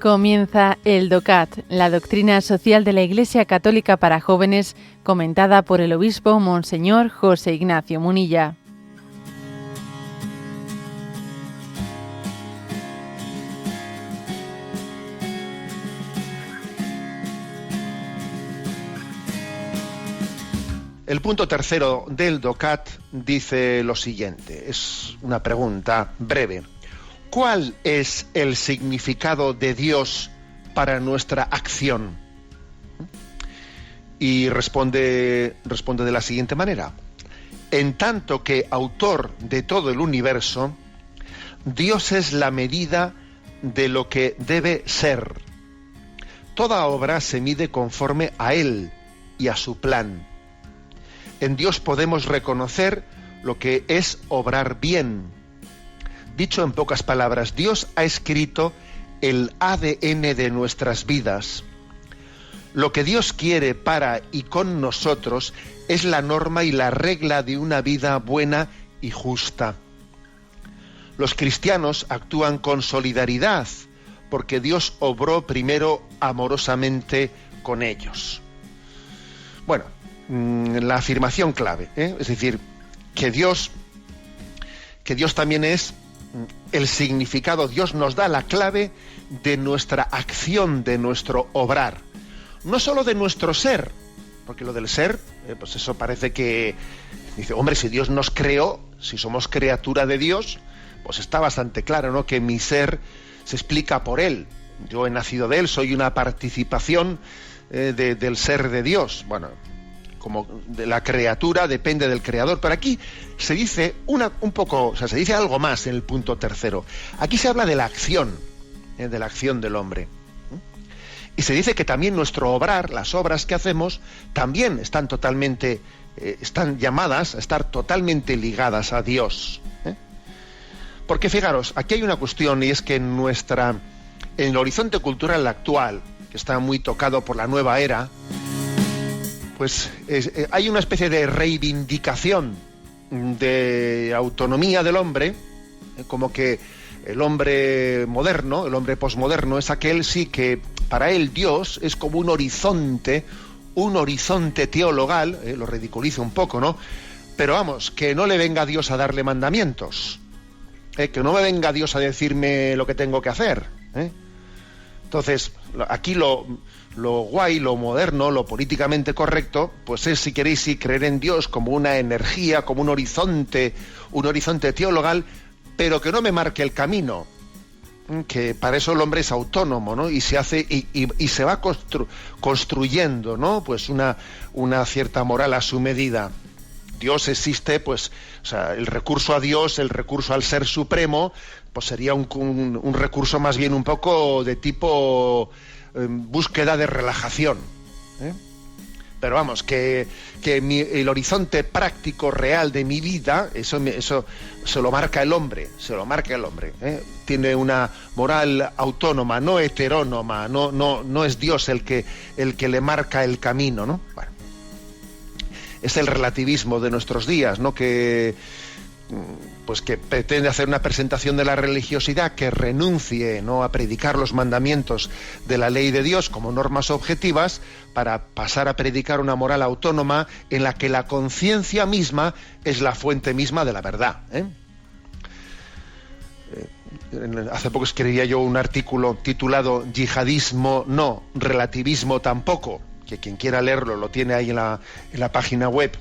Comienza el DOCAT, la doctrina social de la Iglesia Católica para jóvenes, comentada por el obispo Monseñor José Ignacio Munilla. El punto tercero del DOCAT dice lo siguiente, es una pregunta breve. ¿Cuál es el significado de Dios para nuestra acción? Y responde de la siguiente manera. En tanto que autor de todo el universo, Dios es la medida de lo que debe ser. Toda obra se mide conforme a Él y a su plan. En Dios podemos reconocer lo que es obrar bien. Dicho en pocas palabras, Dios ha escrito el ADN de nuestras vidas. Lo que Dios quiere para y con nosotros es la norma y la regla de una vida buena y justa. Los cristianos actúan con solidaridad porque Dios obró primero amorosamente con ellos. Bueno, la afirmación clave, es decir, que Dios también es el significado. Dios nos da la clave de nuestra acción, de nuestro obrar, no solo de nuestro ser, porque lo del ser, pues eso parece que dice, hombre, si Dios nos creó, si somos criatura de Dios, pues está bastante claro, ¿no?, que mi ser se explica por Él. Yo he nacido de Él, soy una participación del ser de Dios. Bueno, como de la criatura depende del creador, pero aquí se dice se dice algo más en el punto tercero. Aquí se habla de la acción del hombre. Y se dice que también nuestro obrar, las obras que hacemos, también están llamadas a estar totalmente ligadas a Dios. Porque fijaros, aquí hay una cuestión, y es que en el horizonte cultural actual, que está muy tocado por la nueva era, pues hay una especie de reivindicación de autonomía del hombre, como que el hombre moderno, el hombre posmoderno, es aquel sí que para él Dios es como un horizonte teologal, lo ridiculiza un poco, ¿no? Pero vamos, que no le venga Dios a darle mandamientos, que no me venga Dios a decirme lo que tengo que hacer. Entonces, aquí lo guay, lo moderno, lo políticamente correcto, pues es, si queréis, sí, creer en Dios como una energía, como un horizonte teologal, pero que no me marque el camino, que para eso el hombre es autónomo, ¿no? Y se hace y se va construyendo, ¿no?, pues una cierta moral a su medida. Dios existe, pues, o sea, el recurso a Dios, el recurso al Ser Supremo, pues sería un recurso más bien un poco de tipo búsqueda de relajación. Pero vamos, que el horizonte práctico real de mi vida, eso se lo marca el hombre, Tiene una moral autónoma, no heterónoma, no es Dios el que le marca el camino, ¿no? Bueno, es el relativismo de nuestros días, ¿no?, que pretende hacer una presentación de la religiosidad que renuncie, ¿no?, a predicar los mandamientos de la ley de Dios como normas objetivas para pasar a predicar una moral autónoma en la que la conciencia misma es la fuente misma de la verdad. Hace poco escribía yo un artículo titulado Yihadismo no, relativismo tampoco, que quien quiera leerlo lo tiene ahí en la página web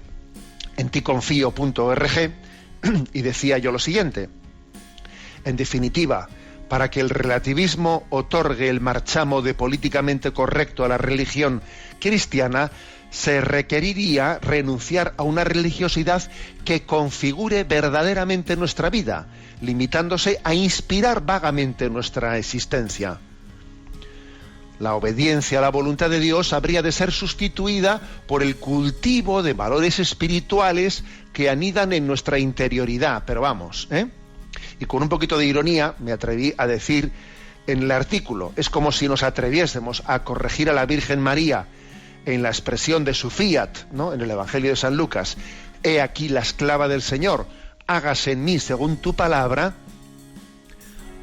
en ticonfio.org. Y decía yo lo siguiente: en definitiva, para que el relativismo otorgue el marchamo de políticamente correcto a la religión cristiana, se requeriría renunciar a una religiosidad que configure verdaderamente nuestra vida, limitándose a inspirar vagamente nuestra existencia. La obediencia a la voluntad de Dios habría de ser sustituida por el cultivo de valores espirituales que anidan en nuestra interioridad. Pero vamos, y con un poquito de ironía me atreví a decir en el artículo, es como si nos atreviésemos a corregir a la Virgen María en la expresión de su fiat, ¿no?, en el Evangelio de San Lucas: he aquí la esclava del Señor, hágase en mí según tu palabra.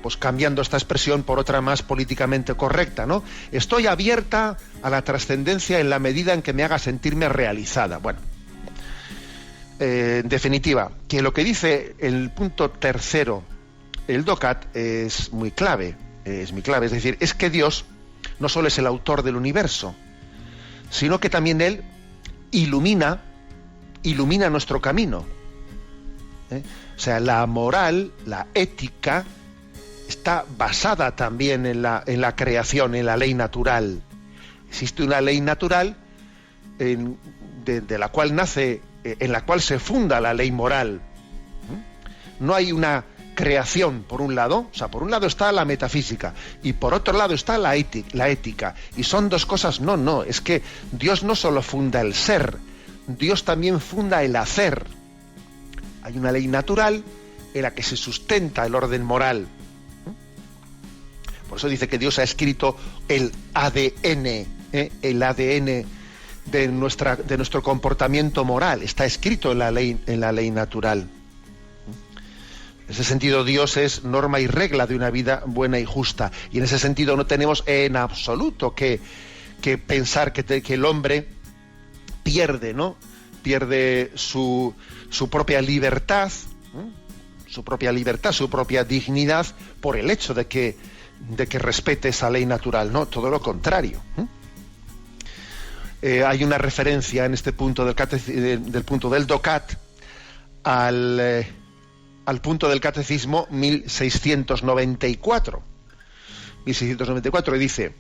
pues cambiando esta expresión por otra más políticamente correcta, ¿no? Estoy abierta a la trascendencia en la medida en que me haga sentirme realizada. Bueno, en definitiva, que lo que dice el punto tercero, el DOCAT, es muy clave, es decir, es que Dios no solo es el autor del universo, sino que también Él ilumina nuestro camino. O sea, la moral, la ética, está basada también en la creación, en la ley natural. Existe una ley natural de la cual nace, en la cual se funda la ley moral. No hay una creación por un lado, o sea, por un lado está la metafísica y por otro lado está la ética. Y son dos cosas, no, es que Dios no solo funda el ser, Dios también funda el hacer. Hay una ley natural en la que se sustenta el orden moral. Por eso dice que Dios ha escrito el ADN de nuestro comportamiento moral. Está escrito en la ley natural. En ese sentido, Dios es norma y regla de una vida buena y justa. Y en ese sentido no tenemos en absoluto que pensar que el hombre pierde, ¿no? Pierde su propia libertad, su propia dignidad por el hecho de que respete esa ley natural, no, todo lo contrario. Hay una referencia en este punto del punto del DOCAT al punto del Catecismo 1694, y dice: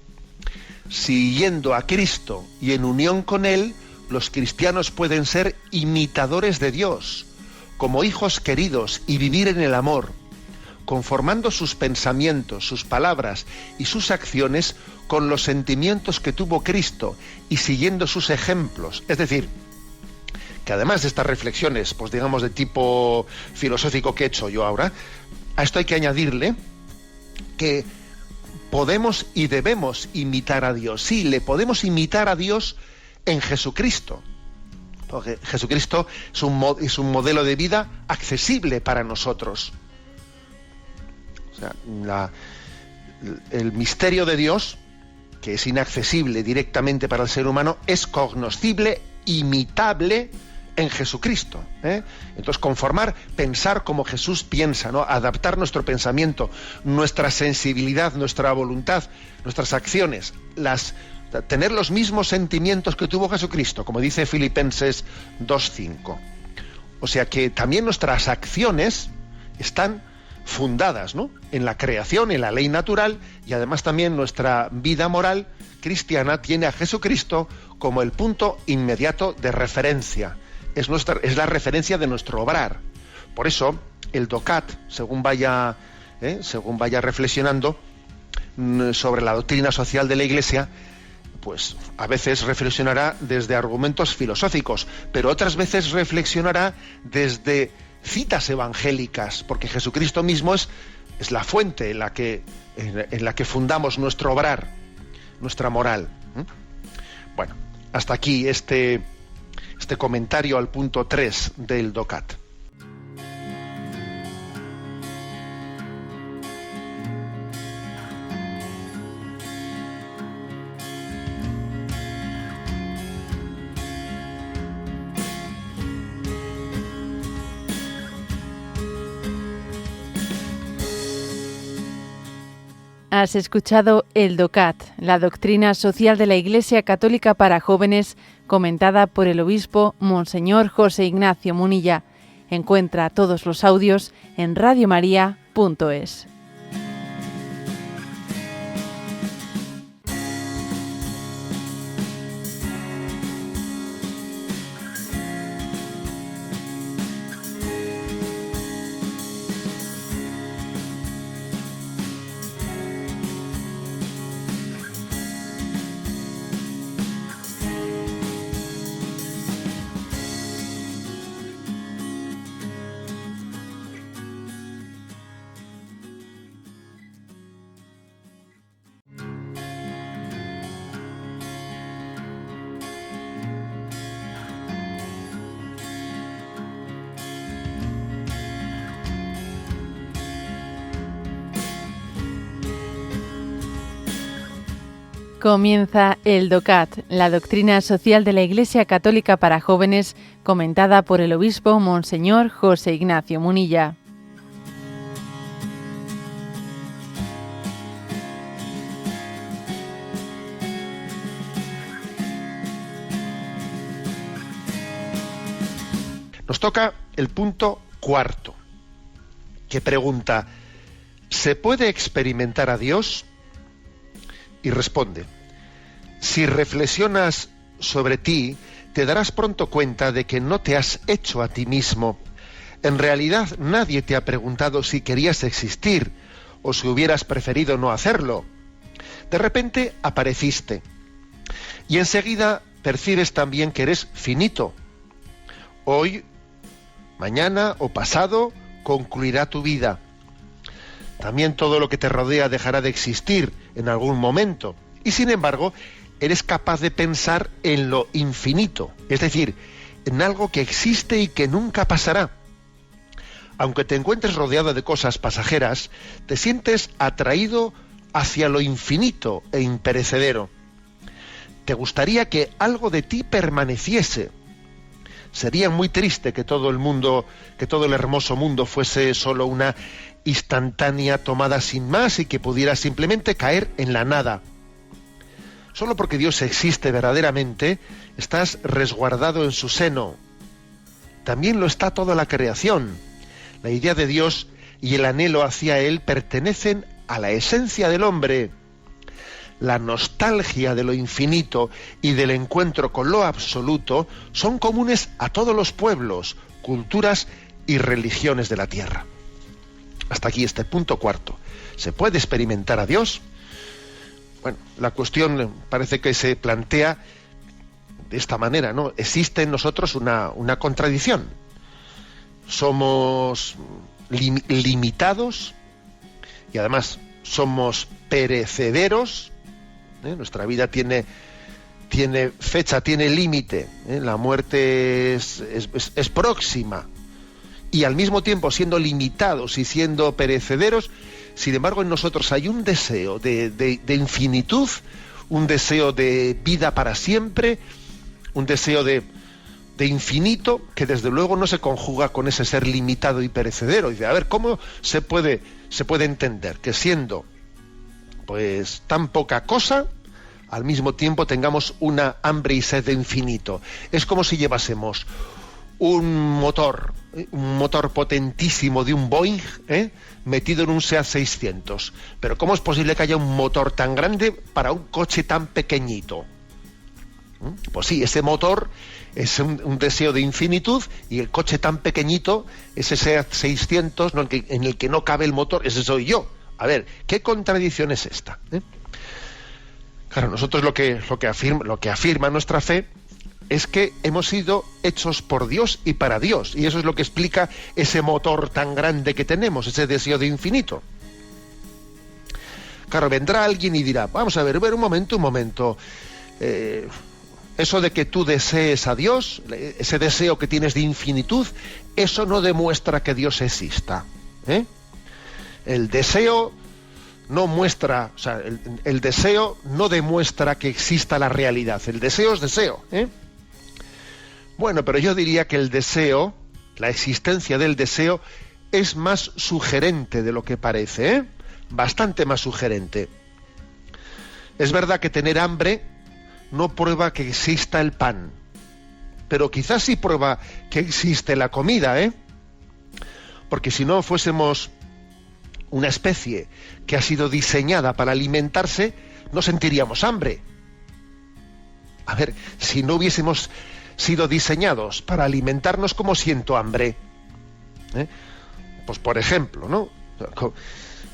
siguiendo a Cristo y en unión con Él, los cristianos pueden ser imitadores de Dios, como hijos queridos, y vivir en el amor, conformando sus pensamientos, sus palabras y sus acciones con los sentimientos que tuvo Cristo y siguiendo sus ejemplos. Es decir, que además de estas reflexiones, pues digamos de tipo filosófico que he hecho yo ahora, a esto hay que añadirle que podemos y debemos imitar a Dios. Sí, le podemos imitar a Dios en Jesucristo, porque Jesucristo es un modelo de vida accesible para nosotros. O sea, el misterio de Dios, que es inaccesible directamente para el ser humano, es cognoscible, imitable en Jesucristo. Entonces, pensar como Jesús piensa, ¿no? Adaptar nuestro pensamiento, nuestra sensibilidad, nuestra voluntad, nuestras acciones, tener los mismos sentimientos que tuvo Jesucristo, como dice Filipenses 2:5. O sea que también nuestras acciones están fundadas, ¿no?, en la creación, en la ley natural, y además también nuestra vida moral cristiana tiene a Jesucristo como el punto inmediato de referencia. Es la referencia de nuestro obrar. Por eso el DOCAT, según vaya reflexionando sobre la doctrina social de la Iglesia, pues a veces reflexionará desde argumentos filosóficos, pero otras veces reflexionará desde citas evangélicas, porque Jesucristo mismo es la fuente en la que fundamos nuestro obrar, nuestra moral. Bueno, hasta aquí este comentario al punto 3 del DOCAT. Has escuchado el DOCAT, la doctrina social de la Iglesia Católica para jóvenes, comentada por el obispo Monseñor José Ignacio Munilla. Encuentra todos los audios en radiomaria.es. Comienza el DOCAT, la doctrina social de la Iglesia Católica para jóvenes, comentada por el obispo Monseñor José Ignacio Munilla. Nos toca el punto cuarto, que pregunta: ¿se puede experimentar a Dios? Y responde: si reflexionas sobre ti, te darás pronto cuenta de que no te has hecho a ti mismo. En realidad, nadie te ha preguntado si querías existir o si hubieras preferido no hacerlo. De repente apareciste y enseguida percibes también que eres finito. Hoy, mañana o pasado concluirá tu vida. También todo lo que te rodea dejará de existir en algún momento. Y sin embargo, eres capaz de pensar en lo infinito, es decir, en algo que existe y que nunca pasará. Aunque te encuentres rodeado de cosas pasajeras, te sientes atraído hacia lo infinito e imperecedero. Te gustaría que algo de ti permaneciese. Sería muy triste que todo el mundo, que todo el hermoso mundo fuese solo una instantánea tomada sin más y que pudiera simplemente caer en la nada. Solo porque Dios existe verdaderamente, estás resguardado en su seno. También lo está toda la creación. La idea de Dios y el anhelo hacia Él pertenecen a la esencia del hombre. La nostalgia de lo infinito y del encuentro con lo absoluto son comunes a todos los pueblos, culturas y religiones de la tierra. Hasta aquí este punto cuarto. ¿Se puede experimentar a Dios? Bueno, la cuestión parece que se plantea de esta manera, ¿no? Existe en nosotros una contradicción. Somos limitados y además somos perecederos. Nuestra vida tiene fecha, tiene límite. La muerte es próxima. Y al mismo tiempo, siendo limitados y siendo perecederos, sin embargo, en nosotros hay un deseo de infinitud, un deseo de vida para siempre, un deseo de infinito, que desde luego no se conjuga con ese ser limitado y perecedero. Y dice, a ver, ¿cómo se puede entender que siendo pues tan poca cosa, al mismo tiempo tengamos una hambre y sed de infinito? Es como si llevásemos un motor potentísimo de un Boeing, metido en un Seat 600. Pero ¿cómo es posible que haya un motor tan grande para un coche tan pequeñito? Pues sí, ese motor es un deseo de infinitud, y el coche tan pequeñito, ese Seat 600, ¿no? en el que no cabe el motor, ese soy yo. A ver, ¿qué contradicción es esta? Claro, nosotros lo que afirma nuestra fe es que hemos sido hechos por Dios y para Dios, y eso es lo que explica ese motor tan grande que tenemos, ese deseo de infinito. Claro, vendrá alguien y dirá, vamos a ver, un momento, eso de que tú desees a Dios, ese deseo que tienes de infinitud, eso no demuestra que Dios exista. El deseo no muestra, o sea, el deseo no demuestra que exista la realidad. El deseo es deseo. Bueno, pero yo diría que el deseo, la existencia del deseo, es más sugerente de lo que parece, bastante más sugerente. Es verdad que tener hambre no prueba que exista el pan, pero quizás sí prueba que existe la comida, porque si no fuésemos una especie que ha sido diseñada para alimentarse, no sentiríamos hambre. A ver, si no hubiésemos sido diseñados para alimentarnos, ¿cómo siento hambre? Pues por ejemplo, ¿no?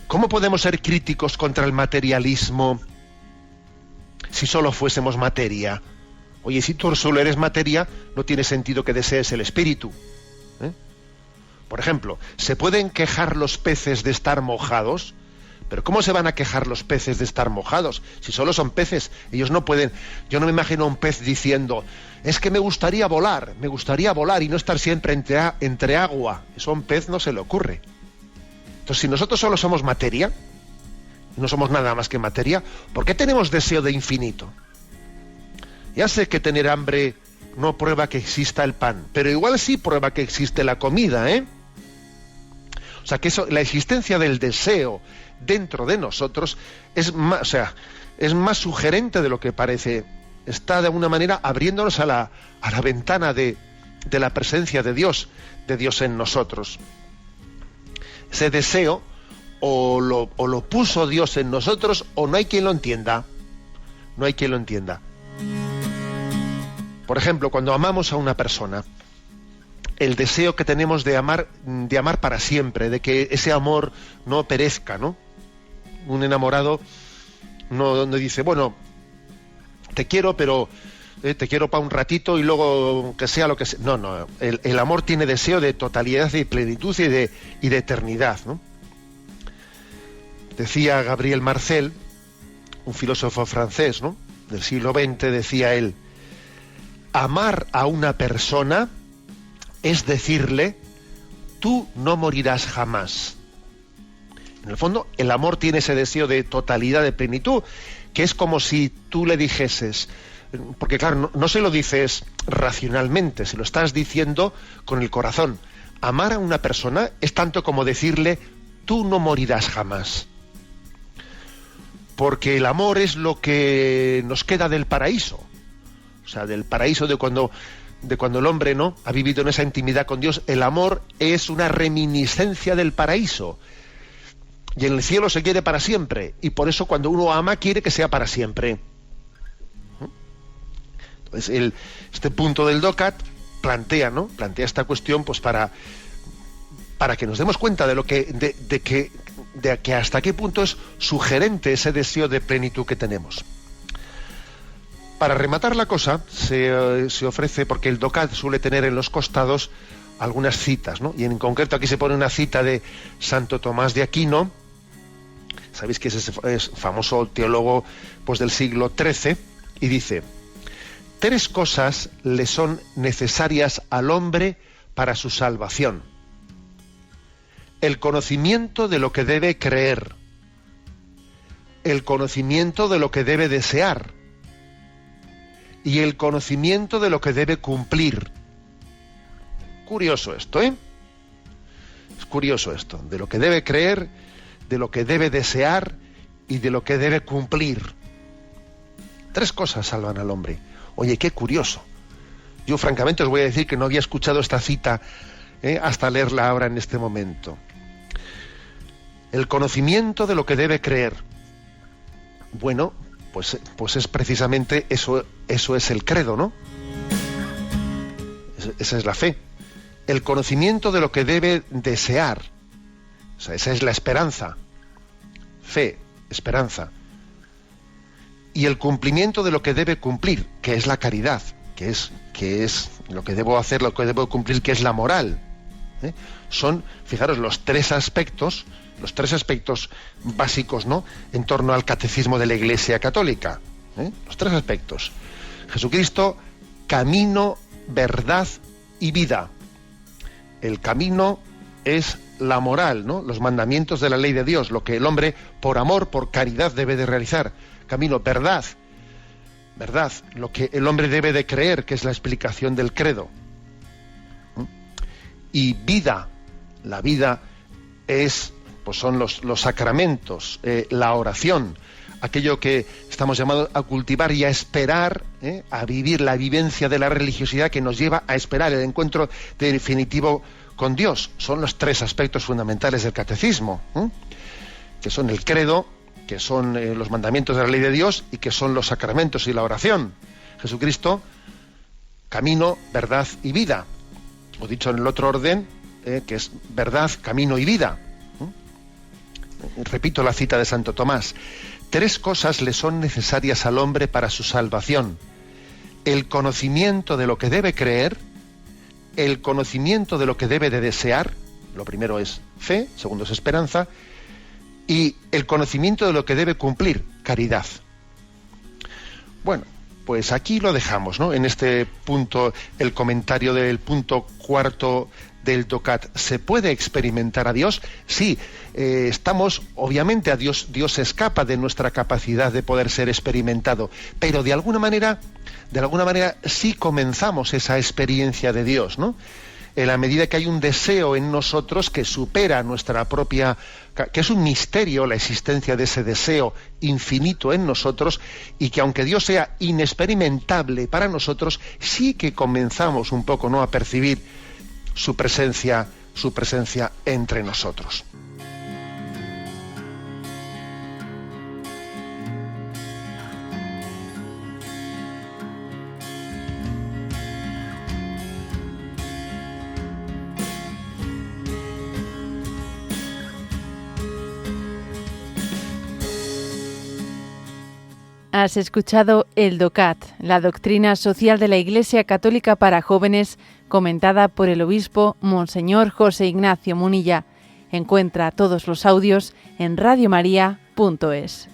¿Cómo podemos ser críticos contra el materialismo si solo fuésemos materia? Oye, si tú solo eres materia, no tiene sentido que desees el espíritu. Por ejemplo, ¿se pueden quejar los peces de estar mojados? Pero ¿cómo se van a quejar los peces de estar mojados? Si solo son peces, ellos no pueden. Yo no me imagino a un pez diciendo, es que me gustaría volar y no estar siempre entre agua. Eso a un pez no se le ocurre. Entonces, si nosotros solo somos materia, no somos nada más que materia, ¿por qué tenemos deseo de infinito? Ya sé que tener hambre no prueba que exista el pan, pero igual sí prueba que existe la comida, ¿eh? O sea, que la existencia del deseo dentro de nosotros es más sugerente de lo que parece. Está de alguna manera abriéndonos a la ventana de la presencia de Dios en nosotros. Ese deseo o lo puso Dios en nosotros o no hay quien lo entienda. No hay quien lo entienda. Por ejemplo, cuando amamos a una persona, el deseo que tenemos de amar para siempre, de que ese amor no perezca, ¿no? Un enamorado no dice, bueno, te quiero, pero te quiero para un ratito y luego que sea lo que sea. No, el amor tiene deseo de totalidad y plenitud y de eternidad, ¿no? Decía Gabriel Marcel, un filósofo francés, ¿no?, del siglo XX, decía él: amar a una persona es decirle, tú no morirás jamás. En el fondo, el amor tiene ese deseo de totalidad, de plenitud, que es como si tú le dijeses, porque claro, no se lo dices racionalmente, se lo estás diciendo con el corazón. Amar a una persona es tanto como decirle, tú no morirás jamás. Porque el amor es lo que nos queda del paraíso. O sea, del paraíso de cuando el hombre, ¿no?, ha vivido en esa intimidad con Dios. El amor es una reminiscencia del paraíso. Y en el cielo se quiere para siempre. Y por eso cuando uno ama, quiere que sea para siempre. Entonces, este punto del DOCAT plantea esta cuestión, pues para que nos demos cuenta de que hasta qué punto es sugerente ese deseo de plenitud que tenemos. Para rematar la cosa, se ofrece, porque el DOCAT suele tener en los costados algunas citas, ¿no? Y en concreto aquí se pone una cita de Santo Tomás de Aquino. Sabéis que es famoso teólogo, pues, del siglo XIII, y dice: 3 cosas le son necesarias al hombre para su salvación: el conocimiento de lo que debe creer, el conocimiento de lo que debe desear y el conocimiento de lo que debe cumplir. Curioso esto, ¿eh? Es curioso esto, de lo que debe creer, de lo que debe desear y de lo que debe cumplir. 3 cosas salvan al hombre. Oye, qué curioso. Yo francamente os voy a decir que no había escuchado esta cita hasta leerla ahora en este momento. El conocimiento de lo que debe creer. Bueno, pues es precisamente eso es el credo, ¿no? Esa es la fe. El conocimiento de lo que debe desear. O sea, esa es la esperanza. Fe, esperanza. Y el cumplimiento de lo que debe cumplir, que es la caridad, que es lo que debo hacer, lo que debo cumplir, que es la moral. Son, fijaros, los tres aspectos básicos, ¿no?, en torno al catecismo de la Iglesia Católica. Los 3 aspectos. Jesucristo, camino, verdad y vida. El camino es la moral, ¿no?, los mandamientos de la ley de Dios, lo que el hombre, por amor, por caridad, debe de realizar. Camino, verdad, lo que el hombre debe de creer, que es la explicación del credo. Y vida, la vida son los sacramentos, la oración, aquello que estamos llamados a cultivar y a esperar, a vivir la vivencia de la religiosidad que nos lleva a esperar el encuentro definitivo con Dios. Son los 3 aspectos fundamentales del catecismo, que son el credo, que son los mandamientos de la ley de Dios y que son los sacramentos y la oración. Jesucristo, camino, verdad y vida. O dicho en el otro orden, que es verdad, camino y vida. Repito la cita de Santo Tomás: 3 cosas le son necesarias al hombre para su salvación: el conocimiento de lo que debe creer, el conocimiento de lo que debe de desear, lo primero es fe, segundo es esperanza, y el conocimiento de lo que debe cumplir, caridad. Bueno, pues aquí lo dejamos, ¿no? En este punto, el comentario del punto cuarto del DOCAT. ¿Se puede experimentar a Dios? Sí, estamos, obviamente, a Dios escapa de nuestra capacidad de poder ser experimentado, pero de alguna manera sí comenzamos esa experiencia de Dios, ¿no? En la medida que hay un deseo en nosotros que supera nuestra propia, que es un misterio la existencia de ese deseo infinito en nosotros, y que aunque Dios sea inexperimentable para nosotros, sí que comenzamos un poco, ¿no?, a percibir su presencia entre nosotros. Has escuchado el DOCAT, la doctrina social de la Iglesia Católica para jóvenes, comentada por el obispo Monseñor José Ignacio Munilla. Encuentra todos los audios en radiomaria.es.